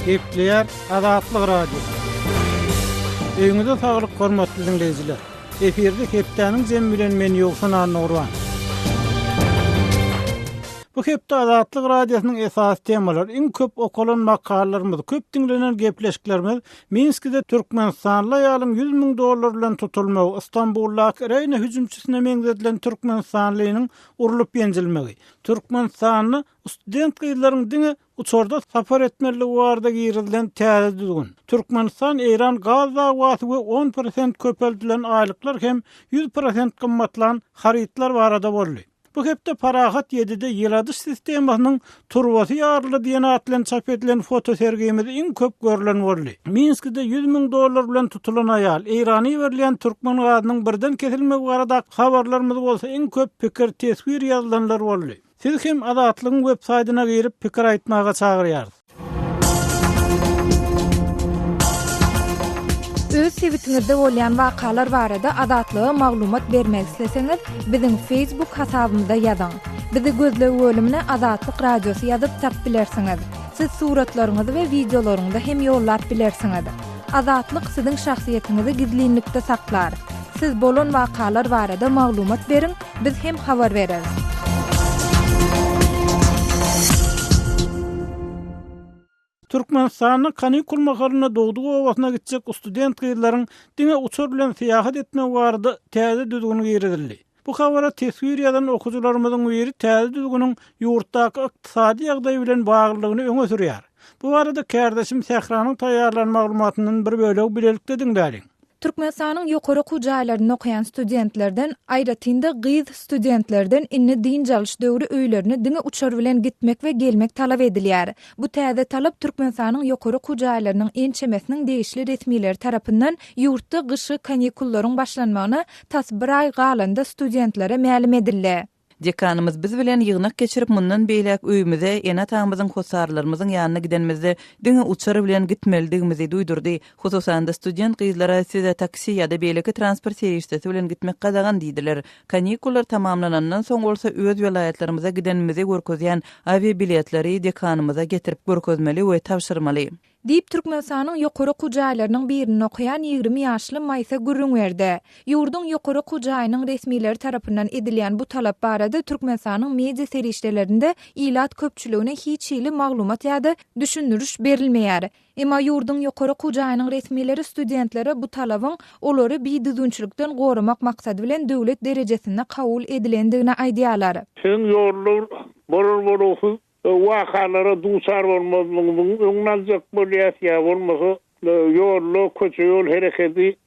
Gepleyer Azatlyk Radio. Öňüňizde saglyk hormatly dinleýijiler. Eferde hepdeniň jem bilen men ýoksan Nurwan. Bu hepde Azatlyk Radiosynyň esas temalary iň köp okulan makalarymyz, köp dinlenen gepleşiklerimiz Minskide Türkmenistanly ýalym $100,000 bilen tutulmagy, Istanbuldaky Reyna hüjümçisine meňzedilen Türkmenistanlynyň urulyp ýenjilmegi, Türkmenistanly student gyýlaryň diňe uçorda sapar etmeligi barada girilen täze düzgün. Türkmenistan Eýran gaz zawaty 10% köpeldilen aýlyklar hem 100% gymmatlan harytlar barada boldy. Bu hepde parahat 7'de ýyladys sistemasynyň turbasy ýarly diýen atlan çap edilen foto sergimizde iň köp görülen boldy. Minskide $100,000 bilen tutulan aýal Eýrany berilen türkmen gazynyň birden kesilmegi barada habarlarymyz bolsa iň köp pikir tesbir ýazylanlar boldy. Siz hem Azatlygyň web saýtyna girip pikir aýtmaga çagyrýarsyz. Öz sewitingizde bolýan wakalar barada Azatlyga maglumat bermek isleseňiz, biziň Facebook hasabymyzda ýazyň. Bizi gözlegi bölümine Azatlyk Radiosy ýazyp tap bilersiňiz. Siz suratlaryňyzy we videolaryňyzy hem ýollap bilersiňiz. Azatlyk siziň şahsiýetiniňizi gizlinlikde saklar. Siz bolan wakalar barada maglumat beriň, biz hem habar bereriz. Türkmenistan'ın kanikul mahalına doğduğu ovasyna gitjek student gyýlaryň diňe uçur bilen syýahat etmek barada täze düzgün giridildi. Bu habara tesbir ýazan okuwçylarymyzyň biri täze düzgünüň ýurtdaky ykdysady ýagdaý bilen baglylygyny öňe sürýär. Bu barada kardeşim Sehranyň taýýarlan maglumatynyň bir bölegi bilelikde dinläýin. Türkmenistanyň ýokary kujaýlaryny okuyan studentlerden aýratynda gyz studentlerden inni din jalyş döwri öýlerini diňe uçar bilen gitmek we gelmek talap edilýär. Bu täze talap Türkmenistanyň ýokary kujaýlarynyň ençemesiniň degişli resmileri tarapyndan ýurtda gyşy kanikullaryň başlanmagyna tas bir aý galanda studentlere mälim edildi. Dekanımız biz bilen ýygnak geçirip mundan beýlek öýümüze, ene taýmyzyň hosarlarymyzyň ýanyna gidenmizde diňe uçary bilen gitmelidigimizi duýdurdy. Hususan da student gyzlara size taksi ýa-da beýleki transport serýistesi bilen gitmek gadagan diýdiler. Kanikullar tamamlanandan soň bolsa öz welaýatlarymyza gidenimizi görkezýän aviabiletleri dekanymyza getirip görkezmeli we tapşyrmaly. Diýip Türkmenistanyň ýokary kujaýlarynyň birini okuyan 20 ýaşly Maýsa Gürrüňberdi. Ýurdun ýokary kujaýynyň resmileri tarapyndan edilýän bu talap barada Türkmenistanyň media serişdelerinde ilat köpçüligine hiç ýyly maglumat ýa-da düşündürüş berilmeýär. Emma ýurdun ýokary kujaýynyň resmileri studentlere bu talabyň olary biýdüzünçilikden goramak maksady bilen döwlet derejesinde kabul edilendigine aýdýarlar. Sen ýollar borar wakalara duçar bolmagyň öňnäjek bolýar bolmasa ýollar köçe ýol hereketi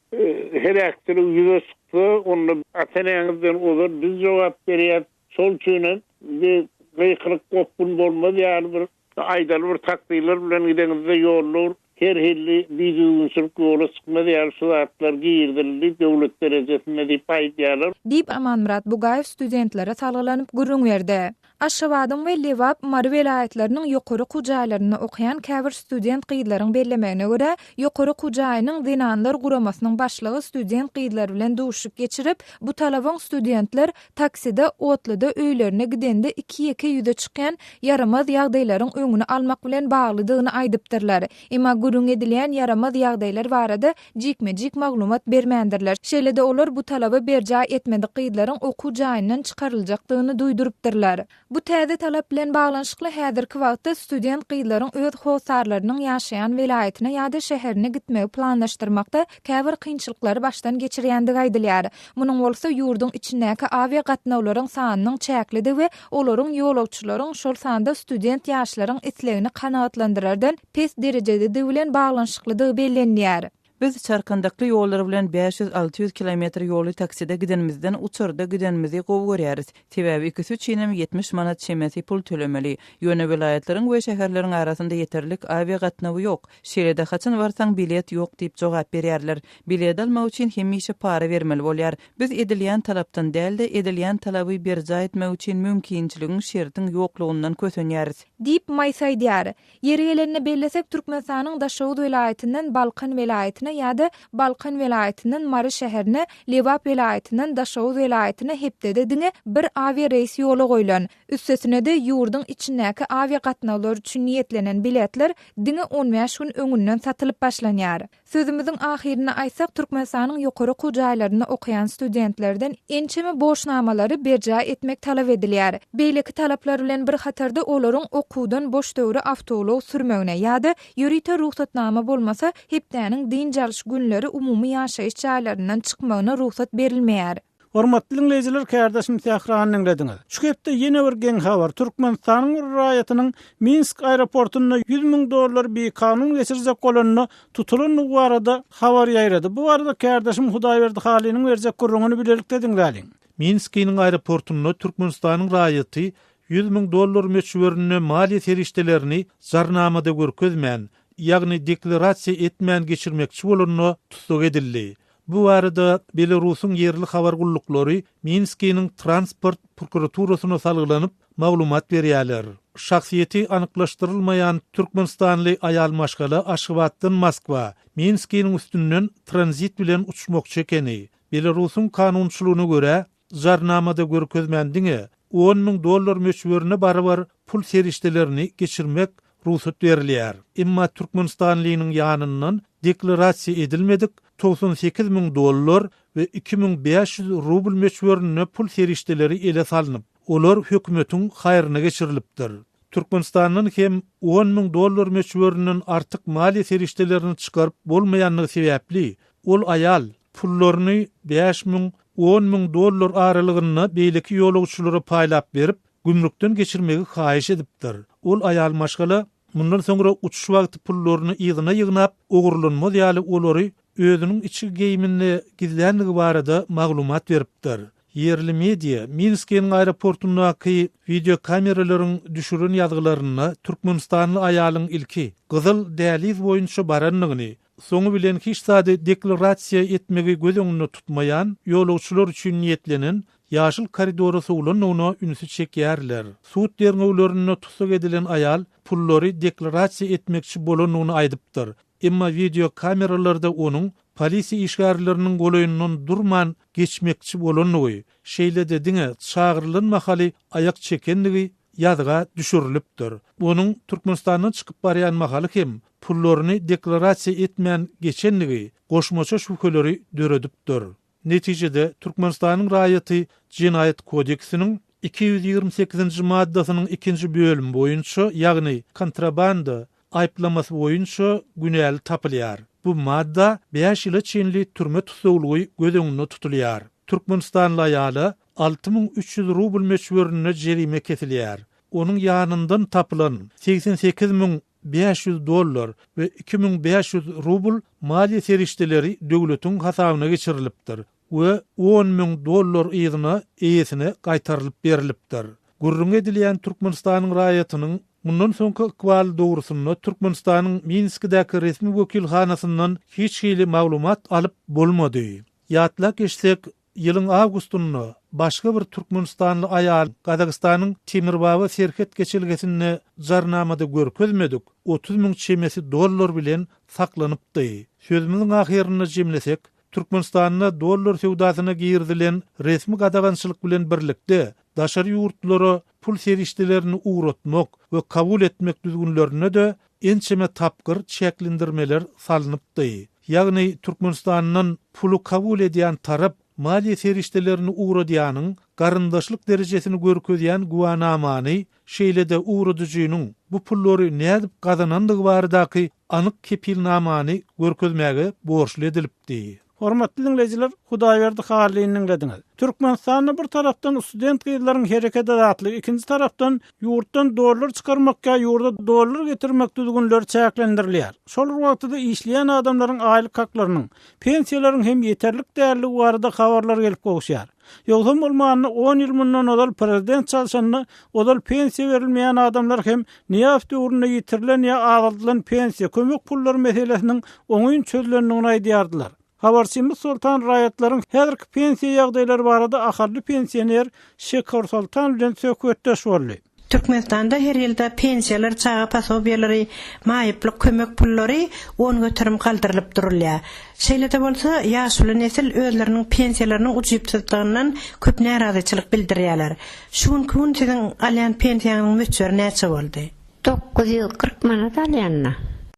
herektiri ýüze çykdy, onu atanýaňyzdan olur biz jogap berýär. Şol üçin bir gıykılık gopun bolmaz ýaly bir aýdaly bir takdirler bilen gidenizde ýollar her hilli biýdüzünçilik ýoly çykmady ýaly şuwatlar giýirdildi döwlet derejesinde diýip aýdýarlar. Diýip Amanmurat Bugaýew studentlere salgylanyp Gürrüňberdi. Aşgabatyň we Lewap Mary welaýatlarynyň ýokary kujaýlaryny okuyan käbir student gyýlaryň bellemegine görä, ýokary kujaýynyň dinanlar guramasynyň başlygy student gyýlar bilen duşup geçirip, bu talabyň studentler takside otlyda öýlerine gidende 2-2 ýüze çykýan yaramaz ýagdaýlaryň öňüni almak bilen baglydygyny aýdypdyrlar. Emma gürrüň edilýän yaramaz ýagdaýlar barada jikme-jik maglumat bermändirler. Şeýle-de olar bu talaba berjä etmedik gyýlaryň oku jaýyndan çykaryljakdygyny duýdurypdyrlar. Bu täze talap bilen baglanşykly häzirki wagtda student gyýlaryň öz hosarlarynyň ýaşaýan welaýatyna ýa-da şäherine gitmegi planlaşdyrmakda käbir kynçylyklary başdan geçirýändigi aýdylýar. Munyň bolsa ýurdun içindäki awia gatnawlaryň sanynyň çäklidi we olaryň ýolagçylaryň şol sanda student ýaşlaryň islegini kanagatlandyrardan pes derejede bilen baglanşyklydygy bellenýär. Biz çarkandakly ýollar bilen 500-600 kilometr ýoly takside gidenimizden uçurda gidenimizi gowy görýäris. Sebäbi 2-3 70 manat çemesi pul tölemeli. Ýöne welaýatlaryň we şäherleriň arasynda ýeterlik awia gatnawy ýok. Şeýle-de haçan barsaň bilet ýok diýip jogap berýärler. Bilet almak üçin hemişe para bermeli bolýar. Biz edilýän talapdan däl-de edilýän talaby berjä etmek üçin mümkinçiligiň şertiň ýoklugyndan kösenýäris. Diýip Maýsa aýdýar. Ýeri gelenine bellesek Türkmenistanyň Daşowut welaýatynyň Balkan welaýatyna welaýatyna ýa-da Balkan welaýatynyň Mary şäherine, Lewap welaýatynyň Daşowuz welaýatyna hepdede diňe bir avia reýs ýola goýulan. Üstesine de ýurduň içindäki avia gatnawlar üçin niýetlenen biletler diňe 15 gün öňünden satylyp başlanýar. Sözümüziň ahirine aýsak, Türkmenistanyň ýokary kujaýlaryna okuyan studentlerden ençeme boşnamalary berja etmek talap edilýär. Beýleki talaplar bilen bir hatarda olaryň okuwdan boş döwre awtolog sürmegine ýa-da ýürite ruhsatnama bolmasa hepdäniň din jalyş günleri umumy ýaşaýyş jaýlaryndan çykmagyna ruhsat berilmeýär. Hormatly dinleyijiler, kardeşim Sährany dinlediňiz. Şu hepde ýene bir geň habar. Türkmenistanyň raýatynyň Minsk aeroportuna $100,000 bir kanun geçirecek bolanyny tutulan barada habar ýaýrady. Bu arada kardeşim Hudaýberdi Halynyň berjek gurrugyny bilelikde dinläliň. Minskiň aeroportuna Türkmenistanyň raýaty $100,000 meçhwerine maliýe serişdelerini jarnamada görkezmän, ýagny deklarasiýa etmän geçirmekçi bolanyny tutuk edildi. Bu arada Belarusyň yerli habar gullukları Minskiň transport prokuraturasyna salgylanyp maglumat berýärler. Şahsiýeti anyklaşdyrylmaýan Türkmenistanly aýal maşgala Aşgabatdan Moskwa, Minskiň üstünden tranzit bilen uçmokçy ekeni. Belarusyň kanunçylygyna görä, jarnamada görkezmändiňe $10,000 meçhwerine barabar pul serişdelerini geçirmek ruhsat berilýär. Emma Türkmenistanlynyň ýanyndan deklarasiýa edilmedik, $98,000 we $2,500 meçhwerine pul serişdeleri ele salınıp, olar hökümetiň haýryna geçirilipdir. Türkmenistanyň hem $10,000 meçhwerinin artyk maliýe serişdelerini çykaryp bolmaýanlygy sebäpli, ol aýal pullaryny $5,000-10,000 aralygyna beýleki ýolagçylara paýlap berip, gümrükden geçirmegi haýyş edipdir. Ol aýal maşgala mundan soňra uçuş wagty pullaryny ýygnap, ogurlanmaz ýaly olary özüniň içi geýiminde gizlänligi barada maglumat beripdir. Yerli media Minskiň aeroportundaky video kameralaryň düşüren ýazgylaryna Türkmenistanly aýalyň ilki gyzyl däliz boýunça baranlygyny, soňu bilen hiç sady deklarasiýa etmegi göz öňünde tutmaýan ýolagçylar üçin niýetlenen ýaşyl koridora suwlanyny ünsü çekýärler. Suud derňewlerini tutuk edilen aýal pullary deklarasiýa etmekçi bolanyny aýdypdyr. Emma video kameralarda onuň polisiýa işgärleriniň golaýyndan durman geçmekçi bolanyny, şeýle de diňe çağırylmahaly ayak çekenligi ýazga düşürilipdir. Onuň Türkmenistandan çykyp barýan mahaly hem pullaryny deklarasiýa etmän geçenligi goşmaça şüpheleri döredipdir. Netijede Türkmenistanyň raýaty Jinayet kodeksiniň 228-nji maddasynyň 2-nji bölümi boýunça, ýagny kontrabanda aýplamasy boýunça günäli tapylýar. Bu madda 5 ýyla çenli türme tutulgy göz öňünde tutulýar. Türkmenistanly aýaly $6,300 meçhwerine jerime kesilýär. Onuň ýanyndan tapylan $88,500 we $2,500 maliýe serişdeleri döwletiň hasabyna geçirilipdir we $10,000 ýygyna eýesine gaýtarylyp berilipdir. Gurrun edilýän Türkmenistanyň raýatynyň mundan soňky iqbal dogrusyny Türkmenistanyň Minskdäki resmi wekilhanasyndan hiç hili maglumat alyp bolmady. Ýatlak geçsek, ýylyň awgustunda başga bir Türkmenistanly aýal Gazagystanyň Temirbaba serket geçilgesini jarnamada görkezmedik. $30,000 çemesi dollar bilen saklanypdy. Sözümüziň ahirine jemlesek, Türkmenistanyň dollar sewdasyna girdilen resmi gadagançylyk bilen birlikde daşary ýurtlara pul serişdelerini uğratmak we kabul etmek düzgünlerine de ençeme tapgyr çeklindirmeler salınıpdy. Ýagny Türkmenistanyň pulu kabul edýän tarap maliýe serişdelerini uğradýanyň garyndaşlyk derejesini görkezýän guwanamany, şeýle de uğradyjynyň bu pullary nädip gazanandygy baradaky anyk kepilnamany görkezmäge borçly edilipdi. Hormatly dinleyijiler, Hudaýberdi Halyny dinlediňiz. Türkmenistanyň bir tarapdan student gyýlaryň hereket edatlygy, ikinji tarapdan ýurtdan dollar çykarmakka, ýurda dollar getirmek düzgünleri çäklendirilýär. Şol wagtda işleýän adamlaryň aýlyk haklarynyň, pensiýalaryň hem ýeterlik därligi barada habarlar gelip gowşýar. Ýogsa bolmany 10 ýyl mundan odal prezident çalşanyny, odal pensiýa berilmeýän adamlar hem niýaf döwründe ýitirilen ýa azalylan pensiýa kömek pullary meselesiniň oňuň çözülendigini aýdýardylar. Habarçymyz Sultan raýatlaryň häzirki pensiýa ýagdaýlary barada ahally pensioner Şeker Sultan bilen söhbetdeş boldy. Türkmenistanda her ýylda pensiýalar, çağa pasobiýalary, maýyplyk kömek pullary on götürüm kaldyrılıp durulýar. Şeýle-de bolsa, ýaşuly nesil özleriniň pensiýalarynyň uçypsızlygyndan köp narazyçylyk bildirýärler. Şuň gün siziň alýan pensiýanyň möçberi näçe boldy? 940 manat alýanna.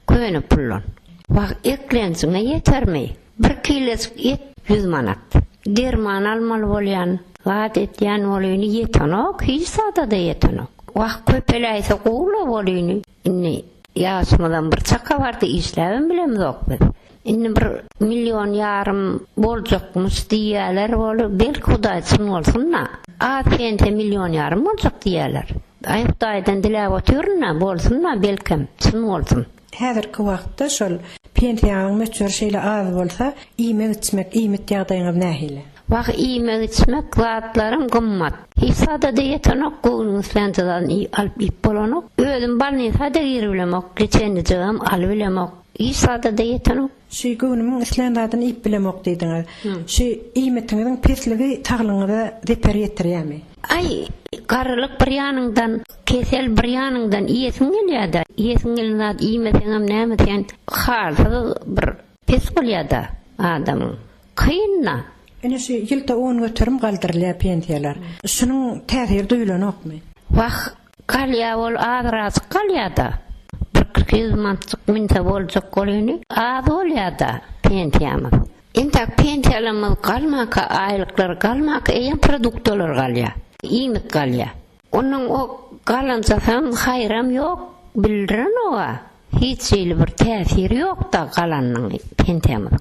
Köne pullon. Wagt eklensiňe ýetermi? 1 kilosy et 100 manat. Derman almaly bolýan, wagt etýän bolýany ýetenok, hiç sada da ýetenok. Wagt köpeläýse gowla bolýany. Inni ýaşmadan bir çaka bardy, işläbim bilemzok biz. Inni 1,5 milyon boljakmyş diýerler, bolu belki Hudaýçyň bolsunna. Pensiýa 1,5 milyon boljak diýerler. Ay Hudaýdan diläp otyrna bolsunna belkim, çyn bolsun. Häzirki wagtda şol pensiýanyň möçberi şeýle az bolsa, iýmek içmek, iýmet ýagdaýyňyz nähili? Wagt iýmek içmek zatlarym gymmat. Hiç sada da ýetenok, goýunyň üstlençeden alyp ip bolanok. Özüm balnisa da girbilemok, geçenjegem alyp bilemok. Hiç sada da ýetenok. Şu goýunyň üstlençeden ip bilemok diýdiňiz. Şu iýmetiňiziň pesligi taglyňyza reper ýetirýärmi? Ay, garlyk bir ýanyňdan, kesel bir ýanyňdan iýesiň gelýärdi. Iýesiň gelýär, iýmeseňem näme diýen, halsy bir pes bolýardy adamyň. Kynna. Ene şu ýylda 10 götürüm galdyrylýar pensiýalar. Şunyň täsiri duýulanokmy? Wagt galýa bol azras galýada. 100 manatlyk minta boljak bolýany, az bolýardy pensiýamyz. Inta pensiýalarymyz galmaka, aýlyklar galmaka, eýen produktlar galýa. İýmet galýa. Onuň o galanjasam haýram ýok, bildiren oga. Hiç şeýle bir täsiri ýok da galanyň pensiýamyň.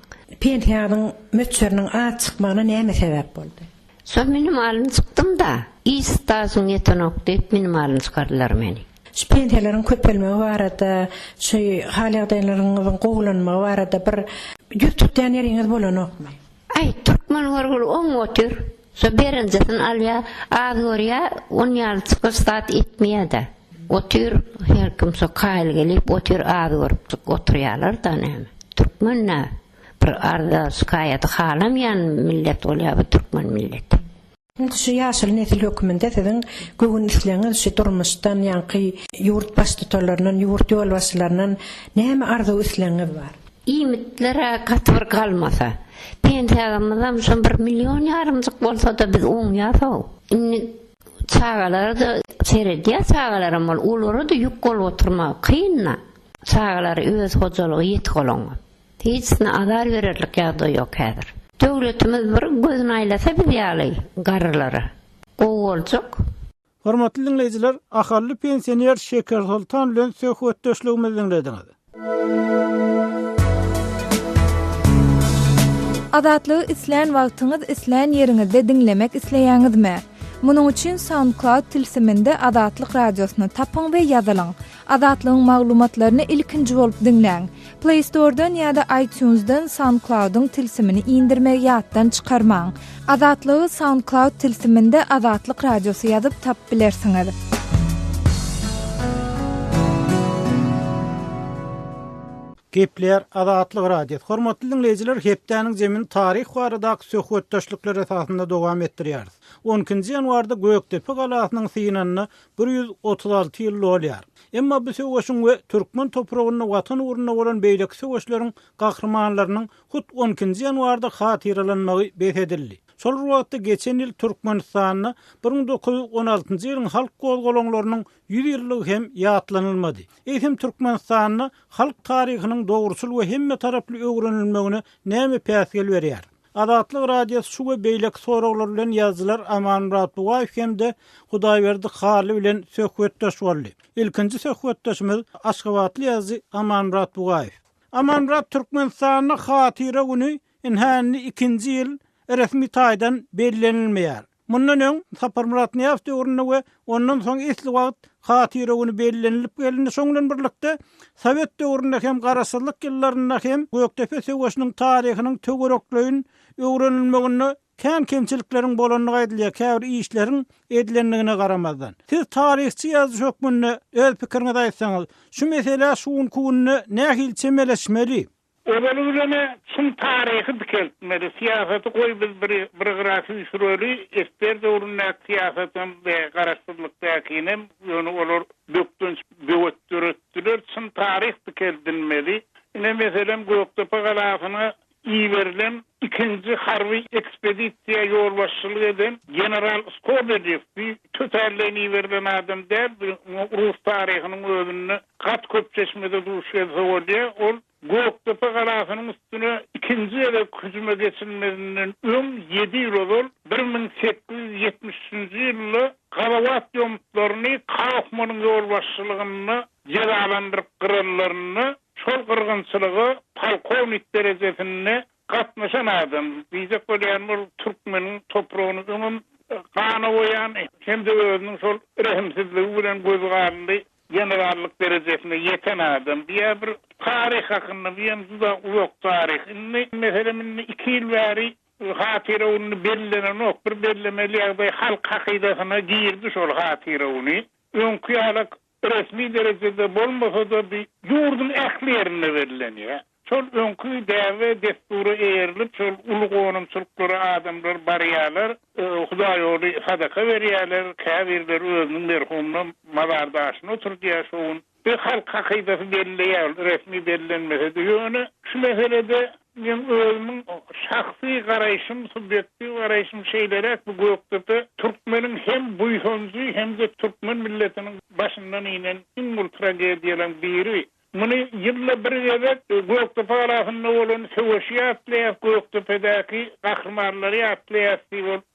Pensiýanyň möçberiniň az çykmagyna näme sebäp boldy? Son minimalny çykdym da, istasyň ýetenok diýip minimalny çykardylar meni. Şu pensiýalaryň köpelmegi barada, şu hal ýagdaýlaryňyzyň gowlanmagy barada bir ýurt tutýan ýeriňiz bolanokmy? Ay, Türkmen gorgul oň otyr. So berenjesiň alýa, az gorýa, on ýaly çykystat etmeýärdi. Otyr, her kim so kaýl gelip otyr az gorup oturýarlar da näme. Türkmenler bir arda şikaýat halamyan millet bolýar bu Türkmen milleti. Indi şu ýaşyl nesil höküminde siziň göwün isleňiz şu durmuşdan ýanky ýurt başlyklarynyň, ýurt ýolbaşçylarynyň näme arzuw isleňiz bar? İýmetlere katbyr galmasa, pensiýamyzdan şol 1,5 milyon bolsa da biz oň ýasaw. Inni çağalar da seredýä çağalarym bol, olary da ýük bolup oturma kynna. Çağalar öz hojalygy ýetik bolangy. Hiçne azar bererlik ýagdaý ýok häzir. Döwletimiz bir gözüni aýlasa biz ýaly garrylary. Gowuljak. Hormatly dinleyijiler, ahally pensioner Şeker Sultan bilen söhbetdeşligimizi dinlediňiz. Adatly isleýän wagtyňyz isleýän ýeriňizde dinlemek isleýäňizmi? Munuň üçin SoundCloud tilsiminde Adatlyk radiosyny tapyň we ýazylyň. Adatlyň maglumatlaryny ilkinji bolup dinleň. Play Store'dan ýa-da iTunes'dan SoundCloud'un tilsimini indirmek ýatdan çykarmaň. Adatlygy SoundCloud tilsiminde Adatlyk radiosy ýazyp tap bilersiňiz. Gepler Adatlyk radio. Hormatly dinleyijiler, hepdeniň jemin taryh baradaky söhbetdeşlikler esasynda dowam etdirýäris. 10-njy ýanwarda Göktepe galasynyň synanyny 136 ýyl bolýar. Emma bu söwüşiň we Türkmen topragyny watan uğruna bolan beýleki söwüşleriň gahrmanlarynyň hut 10-njy ýanwarda hatyralanmagy besedildi. Şol wagtda geçen ýyl Türkmenistanyny 1916-njy ýylyň halk gozgolonlarynyň 100 ýyllygy hem ýatlanylmady. Eýsem Türkmenistanyny halk taryhynyň dogrusul we hemme taraply öwrenilmegine näme päsgel berýär? Adatlyk radiosy şu we beýleki soraglar bilen ýazgylar Amanrat Bugaýew hemde Hudaýberdi Haly bilen söhbetdeş boldy. Ilkinji söhbetdeşimiz Aşgabatly ýazgy Amanrat Bugaýew. Amanrat Türkmenistanyny hatyra güni inhänli 2-nji ýyl resmi taýdan bellenilmeýär. Mundan öň Sapar Murat Niýazow döwründe we ondan soň esli wagt hatyra güni bellenilip geldi. Şoňdan birlikde Sowet döwründe hem garaşsyzlyk ýyllarynda hem Göktepe söwüşiniň taryhynyň töwerekleýin öwrenilmegine kän kemçilikleriň bolanyny aýdylýar, käbir işleriň edilendigine garamazdan. Siz taryhçy ýazgy hökmünde öz pikiriňizi aýtsaňyz, şu mesele şuň kunny nähil çemeleşmeli? Obalugulana çın tarihi dikeltmeli, siyasatı koy biz bir grafi süreli, ester doğrunak siyasatin ve garaşdırlıktakinem, yonu olur döktünç büvöttüröttürör, çın tarih dikeltinmeli. Yine meselem Göktepe galafına iyi verilen ikinci harbi ekspedisiya yol başçılığı eden General Skobelev bir töterleni verilen adam der, Rus tarihinin özünü kat köpçeşmede duşuyası oluyor. Ol Göktepe galafının üstüne ikinci ele hücuma geçilmesinin 7 yıl olur. 1873 yılı Galavat yomutlarını Kaufman'ın yol başçılığını cezalandırıp kırarlarını şol kırgınçılığı polkovnik derecesinde katlaşan adam. Diyecek olayan Türkmenin toprağının kanı oyan hem de özünün şol rehimsizliği bilen göz kararlı generallık derecesine yeten adam. Diye bir tarih hakkında bir uzak tarih. Mesela 2 yıl veri hatire onu belirlenen ok bir belirlemeli yağday halk hakidasına girdi şol hatire onu. Önküyalık resmi derecede bolmasa da bir yurdun ehli yerine verilen ya. Şol önkü däwe desturu eğerilip şol ulu gonumçylykları adamlar barýarlar, Hudaý ýoly sadaka berýärler, käbirler özüniň merhumuna mazardaşyna oturýar şoň. Bir halk hakydasy belliýär, resmi bellenmese de ýöne şu meselede men özümün şahsy garaýşym, subyektiw garaýşym şeýlere bu Göktepe Türkmeniň hem buýhunjy hem de Türkmen milletiniň başyndan inen iň ul tragediýalardan biri. Bunu yılla bir evet Göktepe arasında olan söwüşi atlayan Göktepe'deki kahramanları atlayan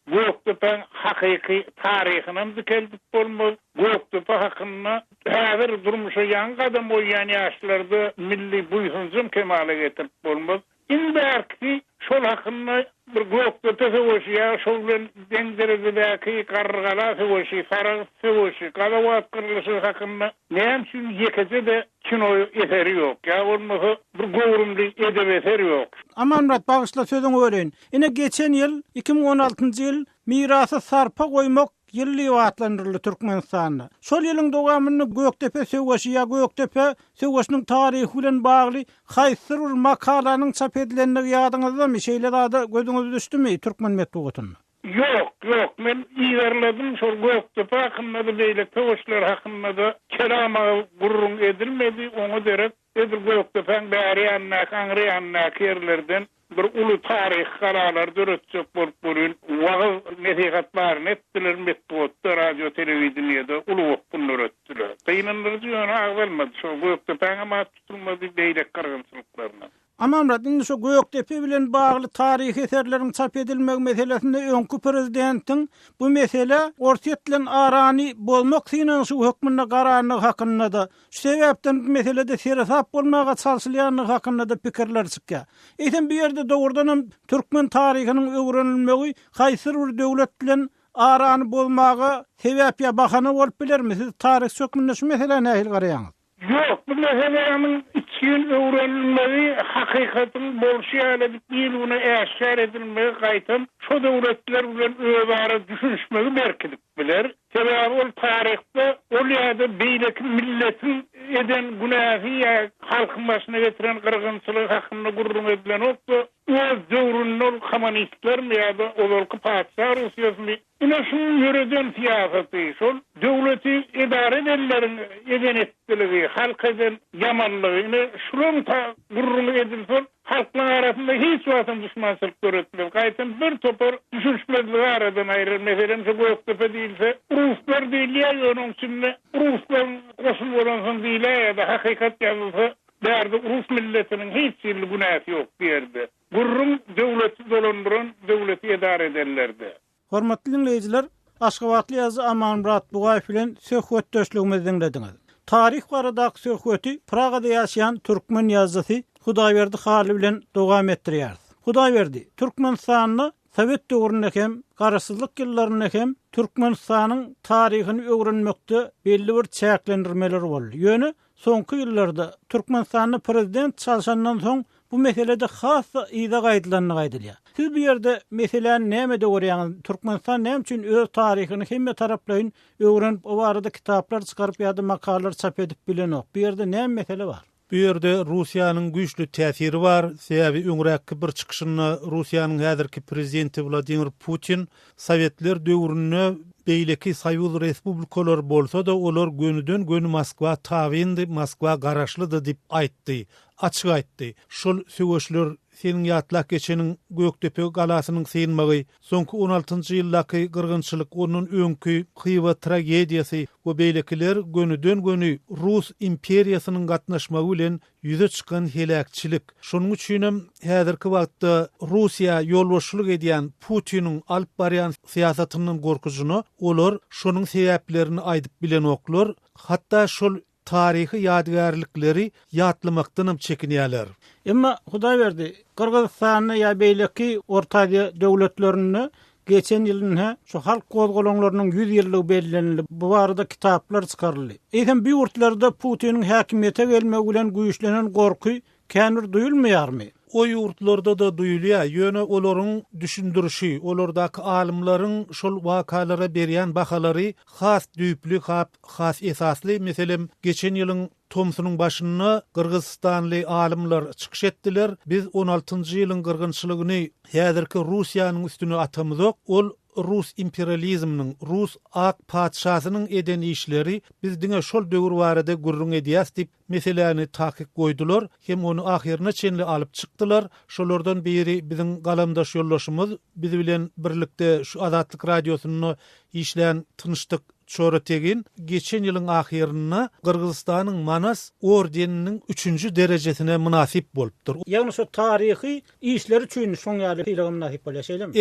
Göktepe'nin hakiki tarihinin dikeldik olmaz. Göktepe hakkında her durmuşa yan kadam oyan yaşlarda milli buyhunzum kemale getirip olmaz. İnberki şol hakkında bir Göktepe söwüşi, şol denderedeki kargala söwüşi, sarı söwüşi, Galavat kırılışı hakkında neyem için yekece de kino eseri yok. Ya olmasa bir gowrumly edeb eseri yok. Aman Murat bağışla sözüňi öreýin. Ine geçen ýyl 2016-njy ýyl mirasy sarpa goýmak ýylly wagtlandyryldy Türkmenistanda. Şol ýylyň dowamyny Göktepe söwüşi ýa Göktepe söwüşiniň taryhy bilen bagly haýsyr bir makalanyň çap edilenligi ýadyňyzdamy? Şeýle da gözüňize düşdümi Türkmen medeniýetine? Yok, men iýerledim şol Göktepe hakkında da beýle söwüşler hakkında da kelama gurrun edilmedi. Onu derek edil Göktepe'ň bäri ýanyna, aňry ýanyna kerlerden bir ulu tarih kararlar dörtçük bolupurun wagaz nesihatlaryny etdiler metbutda, radio, telewizionyada ulu wagtlar ötdiler. Taýinanlar ýöne agwalmady şol Göktepe'ň ama tutulmady beýle kyrgynçylyklaryna. Aman Murat, indi şu Göktepe bilen bagly tarih eserleriň çap edilmegi meselesinde öňkü prezidentiň bu mesele ortatlan arany bolmak synyň şu hökmüne garanyny hakynda da şu sebäpden bu meselede serhap bolmaga çalşylýanyny hakynda da pikirler çykýar. Eýsem bir ýerde dogrudan Türkmen tarihiniň öwrenilmegi haýsyr bir döwlet bilen arany bolmaga sebäp ýa bahana bolup bilermi? Siz tarih sökmünde şu mesele nähil garaýaňyz? Yok, bu meselenin için öğrenilmeyi, hakikatin bolşiýaly ýylyna äşär edilmegi gaýtan, şu döwletler bilen özara düşünüşmegi berkidik biler. Sebäbi ol tarihde ol ýa-da beýleki milletin eden günahy ýa halkyň başyna getiren kırgınçylyk hakynda gurrun edilen okda öz döwründe kommunistler ýa-da olky paçlar Russiýasy ina şu ýöreden siýasaty şol döwleti idare edenlerin eden etdiligi, halk eden ýamanlygyny şulan gurrun edilse halklar arasında hiç wagtyn düşmançylyk göretmeli. Gaýtan bir topar düşünşmezligi aradan aýryl. Meselem şu Göktepe diýilse, Ruslar diýilýär, ýöneň içinde Ruslar goşul bolansyň diýilýär da hakykat ýazylsa, bärde Rus milletiniň hiç ýyly günahy ýok diýerdi. Gurrun döwleti dolandyran, döwleti idare edenlerde. Hormatly dinleyijiler, Aşgabatly ýazy Aman Murat Bugaýew bilen söhbetdeşligimizi dinlediňiz. Tarih baradaky söhbeti Pragada ýaşaýan türkmen ýazgysy Hudaýberdi Haly bilen dowam etdirýär. Hudaýberdi Türkmenistanyny Sowet döwründe hem garaşsyzlyk ýyllaryna hem Türkmenistanyň taryhyny öwrenmekde belli bir çäklendirmeler boldy. Ýöne soňky ýyllarda Türkmenistanyň prezident çalşandan soň bu meselede hassa ýa gaýdylanyny gaýdylýar. Siz bu ýerde meseleni näme döwürýäňiz? Türkmenistan näme üçin öz taryhyny hemme taraplaryň öwrenip o barada kitaplar çykaryp ýa-da makalar çap edip bilenok. Bu ýerde näme mesele bar? Bu yerde Russiýanyň güýçli täsiri bar. Sebäbi öňräki bir çykyşyny Russiýanyň häzirki prezidenti Vladimir Putin Sowetler döwrüne beýleki Soýuz respublikalar bolsa da olar gönüden gönü Moskwa tabindi, Moskwa garaşlydy diýip aýtdy, açyk aýtdy. Şol söwüşler senin ýatlak geçeniň Göktepe galasynyň synmagy, soňky 16-njy ýyldaky gyrgynçylyk, onun öňkü hywa tragediýasy we beýlekiler gönüden gönü Rus imperiýasynyň gatnaşmagy bilen ýüze çykan helakçilik. Şonuň üçin häzirki wagtda Russiýa ýolbaşçylyk edýän Putiniň alyp barýan siýasatynyň gorkusyny olar şonuň sebäplerini aýdyp bilen oklar. Hatda şol tarihi ýadygärlikleri ýatlamakdan çekinýärler. Emma Hudaý berdi, Kırgızstanyň ýa beýleki Orta Aziýa döwletlerini geçen ýylyň şu halk gozgolanylarynyň 100 ýyllygy bellenildi. Bu barada kitaplar çykaryldy. Eýsem bu ýurtlarda Putiniň häkimiýete gelmegi bilen güýçlenen gorky känir duýulmaýarmy? O ýurtlarda da duýulýar. Ýöne olaryň düşündirişi, olardaky alimlaryň şol wakalara berýän bahalary has düýpli, has esasly. Meselem geçen ýylyň Tomsunyň başyna Kırgızstanly alimler çykyş etdiler. Biz 16-njy ýylyň gyrgynçylygyny häzirki Russiýanyň üstüne atamyzok. Ol Rus imperializminiň, Rus ak padşasynyň eden işleri biz diňe şol döwür barada gurrun edýäs diýip meseleni takyk goýdular. Hem onu ahirine çenli alyp çykdylar. Şolardan biri biziň galamdaş ýollaşymyz, biz bilen birlikde şu Azatlyk radiosyny işleýän Tynçlyk Çora Tegin geçen ýylyň ahirine Kırgızstanyň Manas ordeniniň 3-nji derejesine münasip bolupdyr. Ýagny şu tarihi işleri üçin şoň ýaly münasip bolýar.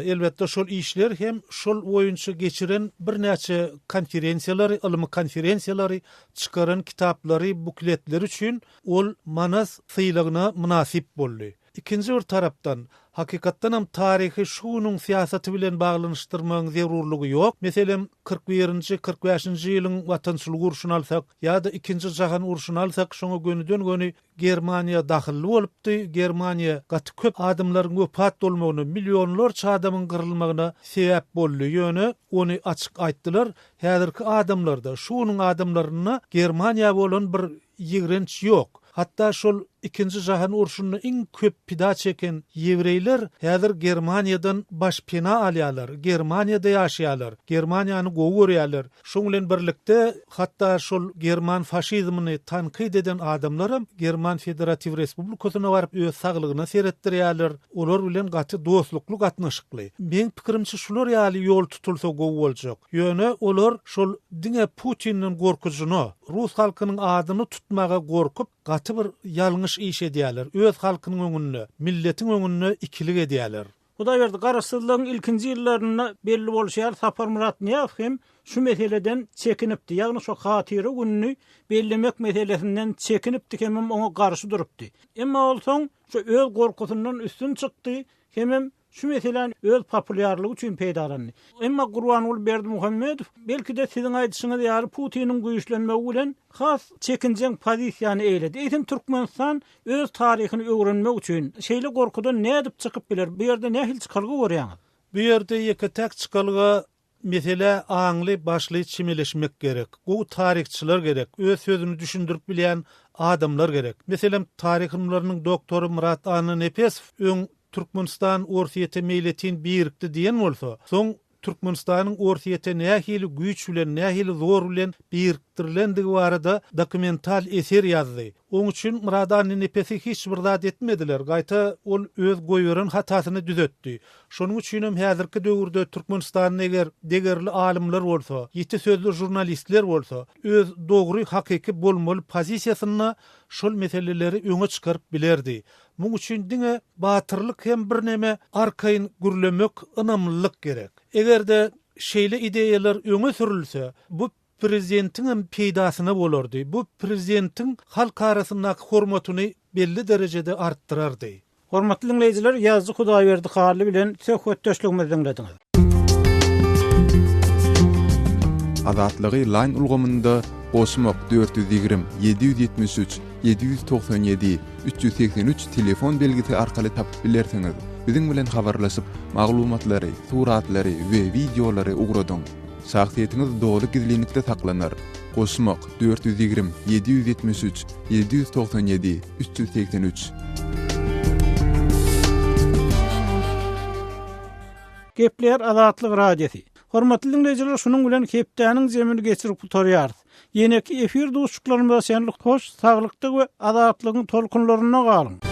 Elbetde şol işler hem şol oýunçy geçiren bir näçe konferensiýalary, ilmi konferensiýalary, çykaran kitaplary, bukletleri üçin ol Manas syýlygyna münasip boldy. İkinci bir tarapdan hakykatdan hem tarihi şunuň siýasaty bilen baglanyşdyrmagyň zerurlugy ýok. Meselem 41-nji 45-nji ýylyň watançylyk urşuny alsak ýa-da 2-nji jahan urşuny alsak, şoňa gönüden göni Germaniýa dahil bolupdy. Germaniýa gaty köp adamlaryň wepat bolmagyna, millionlarça adamyň gyrylmagyna sebäp boldy. Ýöne onu açyk aýtdylar. Häzirki adamlarda şunuň adamlaryna Germaniýa bolan bir ýigrenç ýok. Hatta şol 2-nji jahan urşuny iň köp pida çeken ýewreýler häzir Germaniýadan baş pena alýarlar, Germaniýada ýaşaýarlar, Germaniýany gowy görýärler. Şoň bilen birlikde hatta şol German faşizmini tanqid eden adamlar German Federativ Respublikasyna baryp öz saglygyna seretdirýärler. Olar bilen gaty dostlukly gatnaşykly. Men pikirimçe şular ýaly ýol tutulsa gowy boljak. Ýöne olar şol diňe Putiniň gorkusyny, Rus halkynyň adyny tutmaga gorkup gaty bir ýalňyş iş edýärler. Öz halkynyň öňünde, milletiň öňünde ikilik edýärler. Hudaý berdi, garaşsyzlygyň ilkinji ýyllaryna belli bolýar. Sapar Murat Niýazow hem şu meseleden çekinipdi. Ýagny şu hatyry gününi bellemek meselesinden çekinipdi, hem oňa garşy durupdy. Emma bolsaň şu öz gorkusundan üstün çykdy, hem şu meselen öz populyarlygy üçin peýdalandy. Emma Gurbanuly Berdimuhammedow belki de siziň aýdyşyňyz ýaly Putiniň güýçlenmegi bilen has çekinjen pozisiýany eýledi. Eýsem Türkmenistan öz taryhyny öwrenmek üçin şeýle gorkudan näde çykyp biler? Bu ýerde nähil çykalgy görýäňiz? Bu ýerde ýeke tak çykalgy mesele aňly başly çimeleşmek gerek. Bu tarihçiler gerek. Öz sözüni düşündirip bilýän adamlar gerek. Meselem tarih ilmläriniň doktory Murat Any Nepesow Türkmenistan orsiýete meýletin birikdi diýen bolsa, soň Türkmenistanyň orsiýete nähili güýç bilen, nähili zor bilen birikdirilendigi barada dokumental eser ýazdy. Oň üçin Muradany Nepesow hiç bir zat etmediler. Gaýta ol öz goýberin hatasyny düzeltdi. Şonuň üçin hem häzirki döwürde Türkmenistanyň eger degerli alimler bolsa, ýeti sözli jurnalistler bolsa, öz dogry hakyky bolmaly pozisiýasyny şol meseleleri öňe çykaryp bilerdi. Muň üçin diňe batyrlyk hem bir neme arkaýyn gürlemek ynamlylyk gerek. Egerde şeýle ideýalar öňe sürilse, bu prezidentiň hem peýdasyna bolardy. Bu prezidentiň halk arasyndaky hormatyny belli derejede arttyrardy. Hormatly dinleýijiler, ýazgy Hudaýberdi Karly bilen söhbetdeşligimizi dinlediňiz. Azatlygy line ulgamynda Osmok 420 773 797 383 telefon belgisi arkaly tapyp bilersiňiz. Biziň bilen habarlaşyp maglumatlary, suratlary we videolary ugradyň. Şahsiýetiniz dogry gizlilikde saklanar. Goşmak 420 773 797 383. Gepler Azatlyk Radiosi. Hormatly dinleyijiler, şunun bilen hepdäniň jemini geçirip tutarýar. Ýene-ki efir dostluklarymyza şenlik hoş, saglykda we azatlygyň tolkunlaryna galyň.